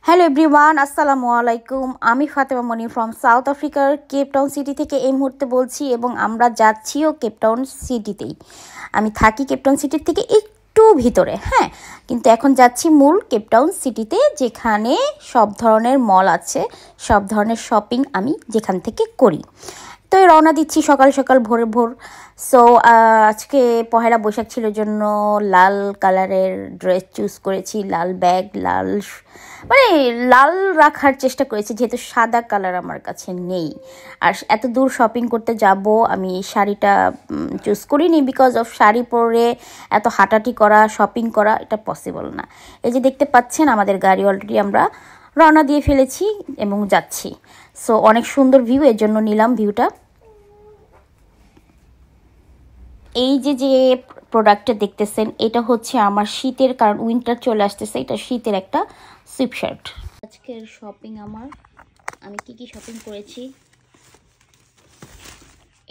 Hello everyone, আসসালামু আলাইকুম। আমি ফাতেমা মনি ফ্রম সাউথ আফ্রিকার কেপটাউন সিটি থেকে এই মুহূর্তে বলছি এবং আমরা যাচ্ছিও কেপটাউন সিটিতেই। আমি থাকি কেপটাউন সিটির থেকে একটু ভিতরে, হ্যাঁ, কিন্তু এখন যাচ্ছি মূল কেপটাউন সিটিতে, যেখানে সব ধরনের মল আছে, সব ধরনের শপিং আমি যেখান থেকে করি। তো রওনা দিচ্ছি সকাল সকাল ভোর ভোর। সো আজকে পহেলা বৈশাখ ছিল জন্য লাল কালারের ড্রেস চুজ করেছি, লাল ব্যাগ, মানে লাল রাখার চেষ্টা করেছি, যেহেতু সাদা কালার আমার কাছে নেই। আর এত দূর শপিং করতে যাব, আমি শাড়িটা চুজ করিনি, বিকজ অফ শাড়ি পরে এত হাঁটাহাঁটি করা, শপিং করা এটা পসিবল না। এই যে দেখতে পাচ্ছেন আমাদের গাড়ি অলরেডি আমরা রওনা দিয়ে ফেলেছি এবং যাচ্ছি। সো অনেক সুন্দর ভিউ, এর জন্য নিলাম ভিউটা। এই যে যে প্রোডাক্টটা দেখতেছেন, এটা হচ্ছে আমার শীতের, কারণ উইন্টার চলে আসতেছে, এটা শীতের একটা সুইপশার্ট। আজকের শপিং আমি কি শপিং করেছি,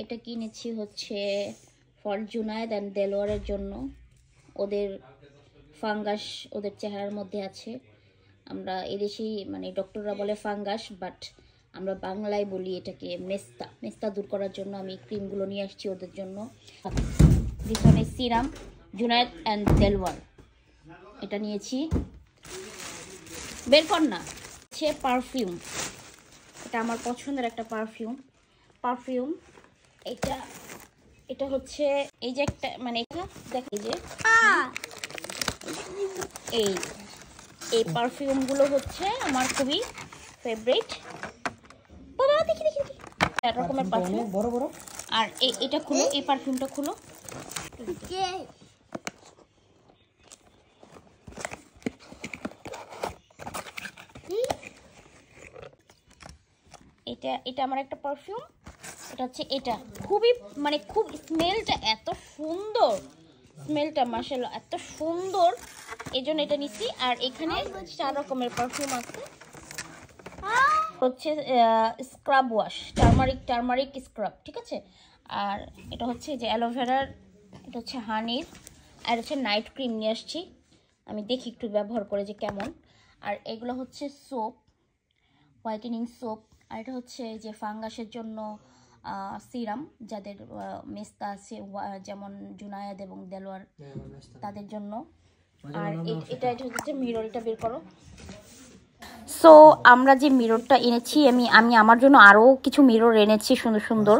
এটা কিনেছি হচ্ছে ফর জুনায়েদ অ্যান্ড দেলোয়ারের জন্য। ওদের ফাঙ্গাস ওদের চেহারার মধ্যে আছে। আমরা এদেশেই মানে ডক্টররা বলে ফাঙ্গাস, বাট আমরা বাংলায় বলি এটাকে মেস্তা দূর করার জন্য আমি ক্রিমগুলো নিয়ে আসছি ওদের জন্য। পিছনে সিরাম জুনায়েদ অ্যান্ড দেলোয়ার, এটা নিয়েছি। বের কর না, হচ্ছে পারফিউম, এটা আমার পছন্দের একটা পারফিউম। এটা হচ্ছে এই যে একটা মানে এটা দেখ, এই যে এই পারফিউমগুলো হচ্ছে আমার খুবই ফেভারিট। বাবা দেখি এক রকমের পারফিউম বড় বড়। আর এটা খুলো, এই পারফিউমটা খুলো। এটা আমার একটা পারফিউম। এটা হচ্ছে এটা খুবই মানে খুব স্মেলটা এত সুন্দর, স্মেলটা মাশাআল্লাহ এত সুন্দর, এই জন্য এটা নিচ্ছি। আর এখানে 4 রকমের পারফিউম আছে। হচ্ছে স্ক্রাব ওয়াশ, টারমারিক স্ক্রাব, ঠিক আছে। আর এটা হচ্ছে যে অ্যালোভেরার, এটা হচ্ছে হানির, আর হচ্ছে নাইট ক্রিম নিয়ে আসছি, আমি দেখি একটু ব্যবহার করে যে কেমন। আর এগুলো হচ্ছে সোপ, হোয়াইটেনিং সোপ। আর এটা হচ্ছে যে ফাঙ্গাসের জন্য সিরাম, যাদের মেস্তা আছে, যেমন জুনায়েদ এবং দেলোয়ার তাদের জন্য। আর এটা হচ্ছে মিরর, এটা বের করো। সো আমরা যে মিররটা এনেছি, আমি আমার জন্য আরও কিছু মিরর এনেছি, সুন্দর সুন্দর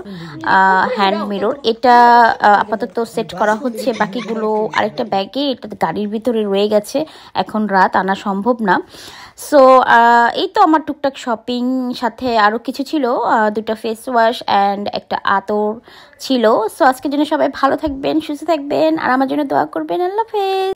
হ্যান্ড মিরর। এটা আপাতত সেট করা হচ্ছে, বাকিগুলো আরেকটা ব্যাগে, এটা গাড়ির ভিতরে রয়ে গেছে, এখন রাত আনা সম্ভব না। সো এই তো আমার টুকটাক শপিং, সাথে আরও কিছু ছিল, 2টা ফেস ওয়াশ অ্যান্ড একটা আতর ছিল। সো আজকের জন্য সবাই ভালো থাকবেন, সুস্থ থাকবেন, আর আমার জন্য দোয়া করবেন। আল্লাহ হাফেজ।